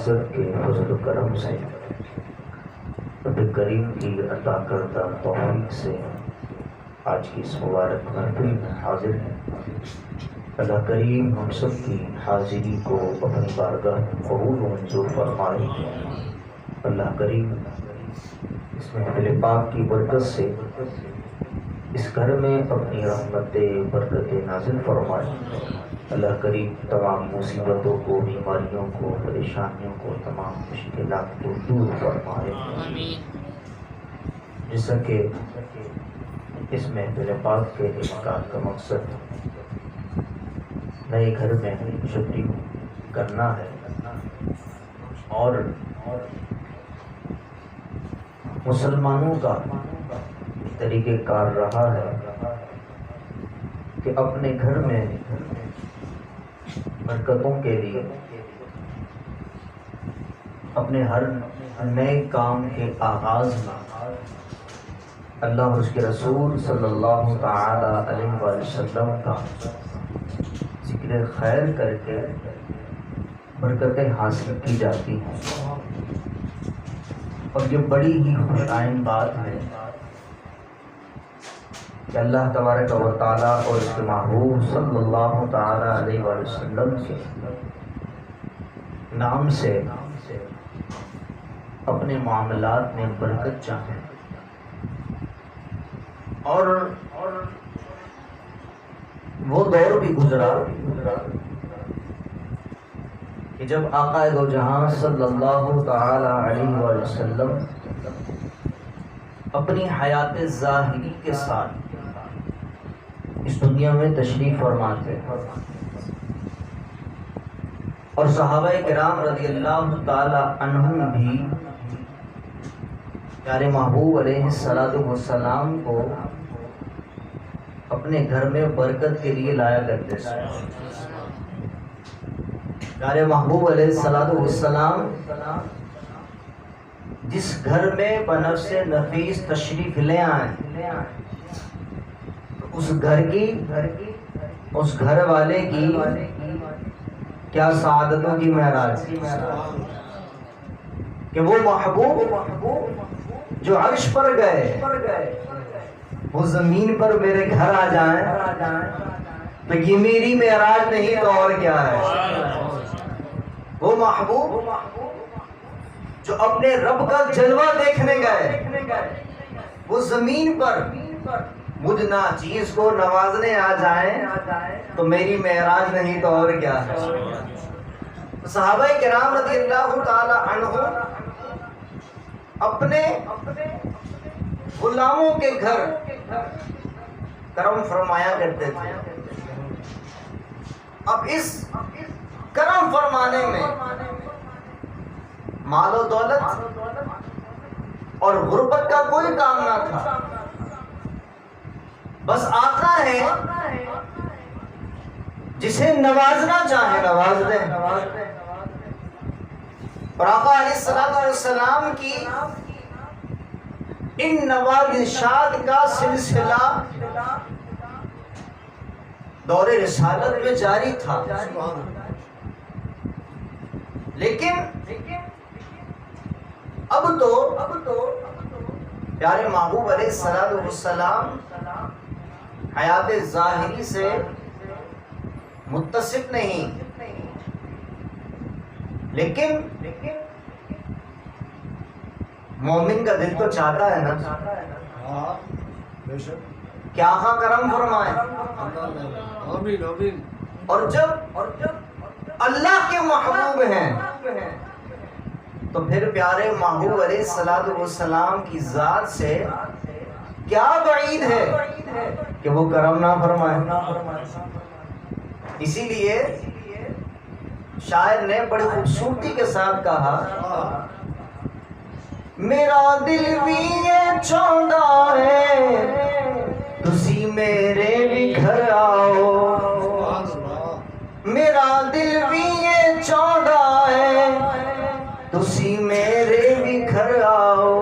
عزت کے فضل و کرم سے رب کریم کی عطا کردہ توفیق سے آج کی اس مبارک محفل میں حاضر ہیں۔ اللہ کریم ہم سب کی حاضری کو اپنی بارگاہ میں قبول و منظور فرمائے۔ اللہ کریم اس محفل پاک کی برکت سے اس گھر میں اپنی رحمت برکت نازل فرمائے۔ اللہ کریم تمام مصیبتوں کو، بیماریوں کو، پریشانیوں کو، تمام مشکلات کو دور فرمائے۔ جیسا کہ اس محفل پاک کے انعقاد کا مقصد نئے گھر میں شفٹنگ کرنا ہے اور مسلمانوں کا طریقہ کار رہا ہے کہ اپنے گھر میں برکتوں کے لیے اپنے ہر نئے کام کے آغاز میں اللہ اور اس کے رسول صلی اللہ تعالی علیہ وسلم کا ذکر خیر کر کے برکتیں حاصل کی جاتی ہیں، اور یہ بڑی ہی خوش آئند بات ہے کہ اللہ تبارک و تعالیٰ اور اس کے محبوب صلی اللہ تعالی علیہ وسلم کے نام سے اپنے معاملات میں برکت چاہیں، اور وہ دور بھی گزرا کہ جب آقا دو جہاں صلی اللہ تعالی علیہ وسلم اپنی حیات ظاہری کے ساتھ اس دنیا میں تشریف فرماتے ہیں، اور صحابہ کرام رضی اللہ تعالی عنہم بھی پیارے محبوب علیہ السلام کو اپنے گھر میں برکت کے لیے لایا کرتے تھے۔ پیارے محبوب علیہ السلام جس گھر میں بنفس نفیس تشریف لے آئیں، اس گھر والے کی کیا سعادتوں کی معراج کہ وہ محبوب جو عرش پر گئے وہ زمین پر میرے گھر آ جائیں تو یہ میری معراج نہیں تو اور کیا ہے۔ وہ محبوب جو اپنے رب کا جلوہ دیکھنے گئے وہ زمین پر مجھ ناچیز کو نوازنے آ جائیں تو میری معراج نہیں تو اور کیا ہے۔ صحابہ کرام رضی اللہ تعالی عنہ اپنے غلاموں کے گھر کرم فرمایا کرتے تھے۔ اب اس کرم فرمانے میں مال و دولت اور غربت کا کوئی کام نہ تھا، بس آقا ہے جسے نوازنا چاہے نواز دیں، اور آقا علیہ السلام کی ان نوازشات کا سلسلہ دور رسالت میں جاری تھا، لیکن اب تو پیارے محبوب علیہ السلام حیات ظاہری سے متصف نہیں، لیکن مومن کا دل تو چاہتا ہے نا کہ آقا کرم فرمائے، اور جب اللہ کے محبوب ہیں تو پھر پیارے محبوب علیہ السلام کی ذات سے کیا بعید ہے کہ وہ کرم نہ فرمائے۔ اسی لیے شاعر نے بڑی خوبصورتی کے ساتھ کہا، میرا دل بھی یہ چاہتا ہے تسی میرے بھی گھر آؤ، میرا دل بھی یہ چاہتا ہے تسی میرے بھی گھر آؤ،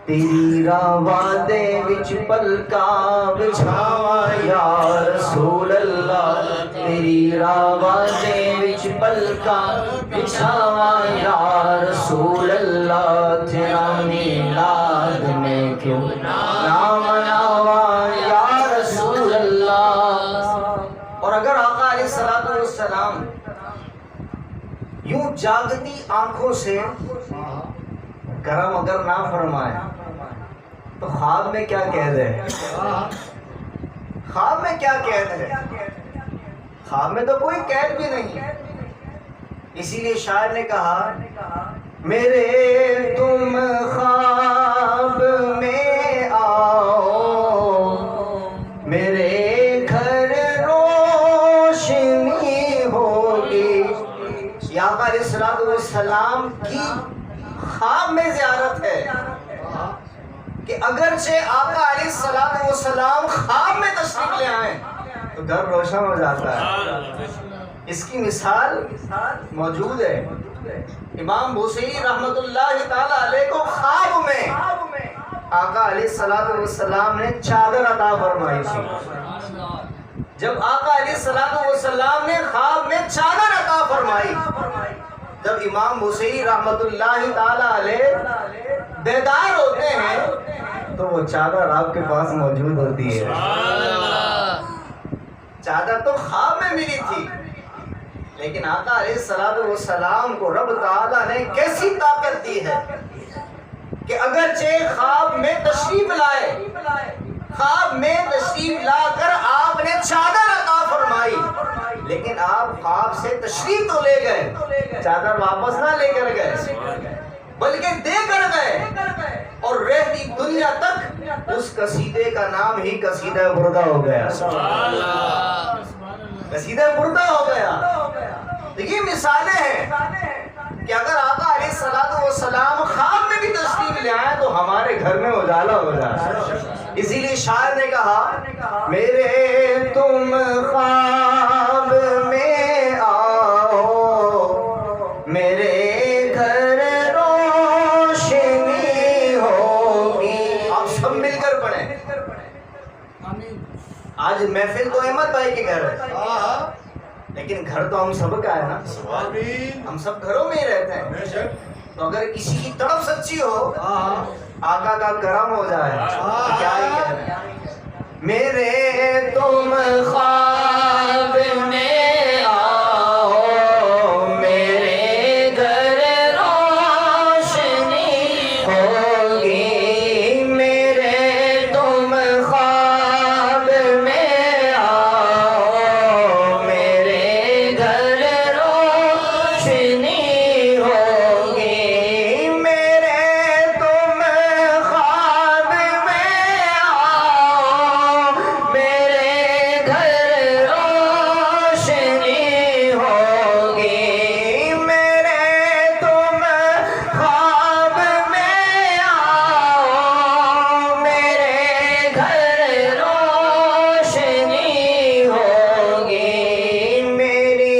تیری راہ دے وچ پلکا بچھاوا یا رسول اللہ، تیری راہ دے وچ پل کا بچھاوا یا رسول اللہ، تیرا میلاد میں کیوں نہ مناوا یا رسول اللہ۔ اور اگر آقا علیہ الصلوۃ والسلام یوں جاگتی آنکھوں سے کرم اگر نہ فرمائے تو خواب میں کیا کہہ دے؟ خواب میں کیا کہہ دے؟ خواب میں تو کوئی قید بھی نہیں۔ اسی لیے شاعر نے کہا میرے تم خواب میں آؤ، میرے گھر روشنی ہوگی۔ یا آقا علیہ الصلوۃ والسلام کی خواب میں زیارت ہے کہ اگرچہ آقا علیہ الصلوۃ والسلام خواب میں تشریف لے آئیں تو گھر روشن ہو جاتا ہے۔ اس کی مثال موجود ہے۔ امام بوصیری رحمت اللہ تعالی علیہ کو خواب میں آقا علیہ الصلوۃ والسلام نے چادر عطا فرمائی تھی۔ جب آقا علیہ الصلوۃ والسلام نے خواب میں چادر عطا فرمائی، جب امام بوصیری رحمت اللہ تعالی علیہ بیدار ہوتے ہیں تو وہ چادر آپ کے پاس موجود ہوتی ہے۔ چادر تو خواب میں ملی تھی، لیکن آقا علیہ الصلوۃ والسلام کو رب تعالیٰ نے کیسی طاقت دی ہے کہ اگرچہ خواب میں تشریف لائے، خواب میں تشریف لا کر آپ نے چادر عطا فرمائی، لیکن آپ خواب سے تشریف تو لے گئے، چادر واپس نہ لے کر گئے بلکہ دے کر گئے، اور رہتی دنیا تک اس قصیدے کا نام ہی قصیدہ بردہ ہو گیا۔ قصیدہ بردہ ہو گیا۔ یہ مثالیں ہیں کہ اگر آقا علیہ الصلوۃ والسلام خواب میں بھی تشریف لے آئیں تو ہمارے گھر میں اجالا ہو جائے۔ اسی لیے شاعر نے کہا میرے تم خواب میں آؤ، میرے گھر روشنی ہوگی۔ آپ سب مل کر پڑھیں۔ آج محفل تو احمد بھائی کے گھر ہے، لیکن گھر تو ہم سب کا ہے نا، ہم سب گھروں میں ہی رہتے ہیں۔ تو اگر کسی کی طرف سچی ہو، آقا کا کرم ہو جائے، کیا ہی کہنا۔ میرے تم خواب میں آؤ، میرے گھر روشنی ہوگی، میرے تم خواب میں آؤ، میرے گھر روشنی ہوگی، میرے تم خواب میں آؤ، میرے گھر روشنی ہوگی، میرے تم خواب میں آؤ، میرے گھر روشنی ہوگی، میری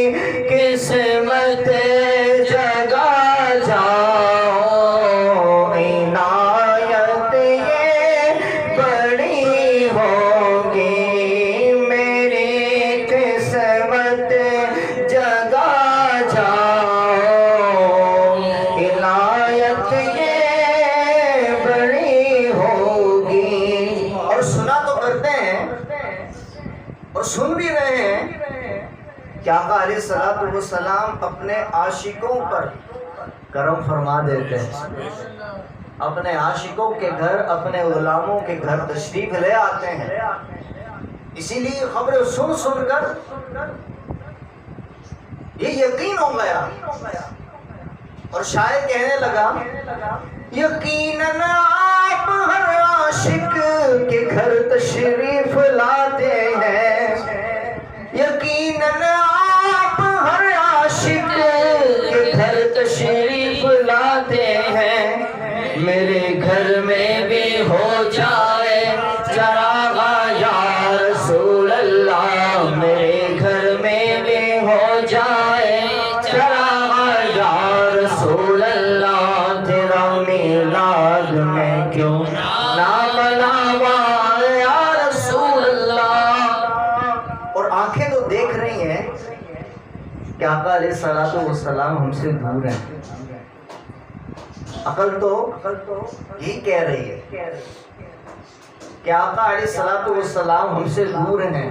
قسمت جگا جاؤ، عنایت یہ بڑی ہوگی، میری قسمت جگا جاؤ، عنایت یہ بڑی ہوگی۔ اور سنا تو کرتے ہیں اور سن بھی رہے ہیں کہ آقا علیہ الصلوۃ والسلام اپنے عاشقوں پر کرم فرما دیتے ہیں، اپنے عاشقوں کے گھر، اپنے غلاموں کے گھر تشریف لے آتے ہیں۔ اسی لیے خبریں سن سن کر یہ یقین ہو گیا، اور شاعر کہنے لگا یقیناً آپ ہر عاشق کے گھر تشریف لاتے ہیں، یقیناً آپ ہر عاشق کے گھر تشریف لاتے ہیں، میرے گھر میں بھی ہو جائے چراغ یا رسول اللہ، میرے گھر میں بھی ہو جائے چراغ یا رسول اللہ، تیرا میلاد میں کیوں نہ مناوا یا رسول اللہ۔ اور آنکھیں تو دیکھ رہی ہیں کہ آقا علیہ الصلوۃ سے دور ہیں. عقل تو یہی کہہ رہی ہے کہ آقا علیہ الصلوۃ والسلام ہم سے دور ہیں،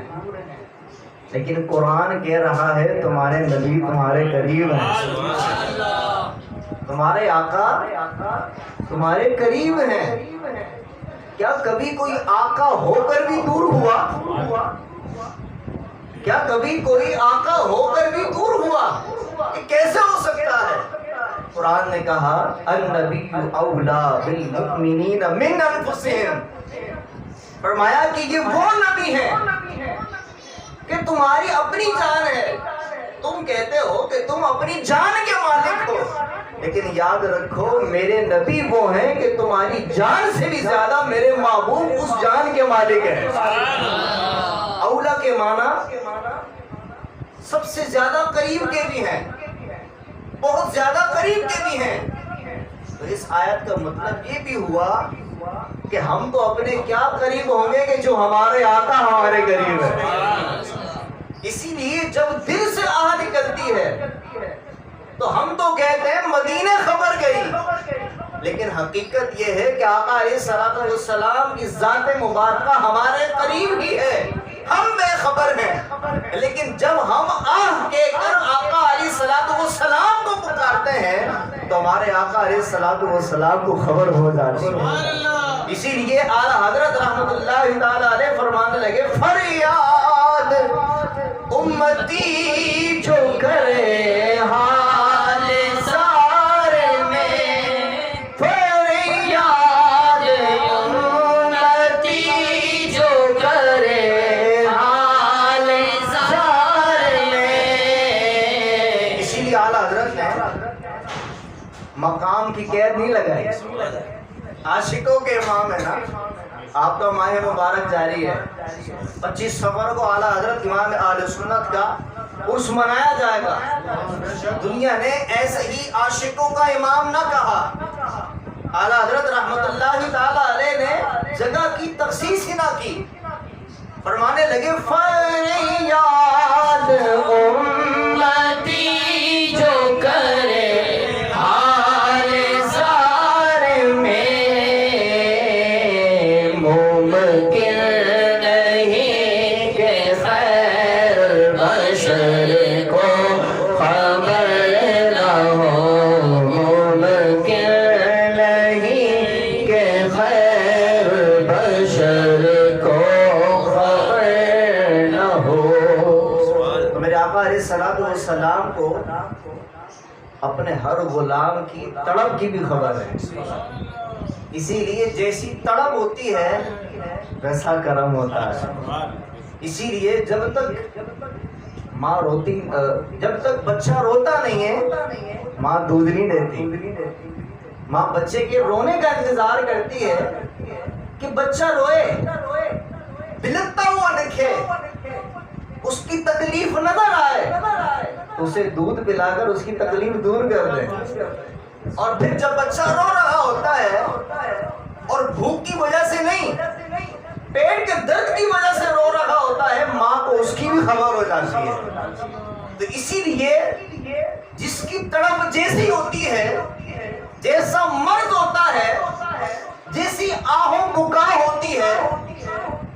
لیکن قرآن کہہ رہا ہے تمہارے نبی تمہارے قریب ہیں. تمہارے آقا تمہارے قریب ہیں. کیا کبھی کوئی آقا ہو کر بھی دور ہوا؟ کیا کبھی کوئی آقا ہو کر بھی دور ہوا؟ یہ کیسے ہو سکتا ہے؟ قرآن نے کہا النبی اولا بالمؤمنین من انفسہم. فرمایا کہ یہ وہ نبی ہے کہ تمہاری اپنی جان ہے. تم کہتے ہو کہ تم اپنی جان کے مالک ہو، لیکن یاد رکھو میرے نبی وہ ہیں کہ تمہاری جان سے بھی زیادہ میرے محبوب اس جان کے مالک ہیں. اولا کے معنی سب سے زیادہ قریب کے بھی ہیں، بہت زیادہ قریب کے بھی ہیں. تو اس آیت کا مطلب یہ بھی ہوا کہ ہم تو اپنے کیا قریب ہوں گے کہ جو ہمارے آقا ہمارے قریب ہے. اسی لیے جب دل سے آہ نکلتی ہے تو ہم تو کہتے ہیں مدینے خبر گئی، لیکن حقیقت یہ ہے کہ آقا علیہ الصلوۃ والسلام کی ذات مبارکہ ہمارے قریب ہی ہے. ہم بے خبر ہیں، لیکن جب ہم آہ کہہ کر آقا علیہ الصلوۃ والسلام کو پکارتے ہیں تو ہمارے آقا علیہ الصلوۃ والسلام کو خبر ہو جاتی ہے. اسی لیے اعلیٰ حضرت رحمت اللہ تعالی علیہ فرمانے لگے فریاد امتی جو کرے حال زار میں، فریاد امتی جو کرے حال زار میں. اسی لیے اعلیٰ حضرت نے مقام کی قید نہیں لگائی. عاشقوں کے امام ہے نا، آپ کا ماہ مبارک جاری ہے. 25 صفر کو اعلیٰ حضرت امام اہل سنت کا عرس منایا جائے گا. دنیا نے ایسے ہی عاشقوں کا امام نہ کہا. اعلیٰ حضرت رحمت اللہ تعالی علیہ نے جگہ کی تخصیص ہی نہ کی. فرمانے لگے فریاد امتی جو کرے صلاۃ والسلام کو اپنے ہر غلام کی تڑپ کی بھی خبر ہے. اسی لیے جیسی تڑپ ہوتی ہے ویسا کرم ہوتا ہے. اسی لیے جب تک ماں روتی، جب تک بچہ روتا نہیں ہے ماں دودھ نہیں دیتی. ماں بچے کے رونے کا انتظار کرتی ہے کہ بچہ روئے، بلکتا ہوا دکھے، اس کی تکلیف نظر آئے، اسے دودھ پلا کر اس کی تکلیف دور کر دے. اور پھر جب بچہ رو رہا ہوتا ہے اور بھوک کی وجہ سے نہیں، پیٹ کے درد کی وجہ سے رو رہا ہوتا ہے، ماں کو اس کی بھی خبر ہو جاتی ہے. تو اسی لیے جس کی تڑپ جیسی ہوتی ہے، جیسا مرد ہوتا ہے، جیسی آہوں بکا ہوتی ہے،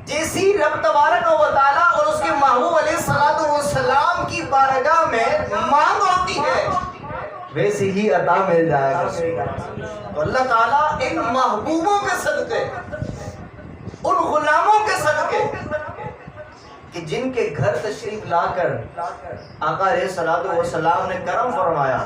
جیسی رب تبارک و تعالیٰ اور اس کے محبوب علیہ الصلوۃ والسلام کی بارگاہ میں مانگ ہوتی ہے، ویسی ہی عطا مل جائے گا. تو اللہ تعالیٰ ان محبوبوں کے صدقے، ان غلاموں کے صدقے کہ جن کے گھر تشریف لا کر آقا علیہ الصلوۃ والسلام نے کرم فرمایا،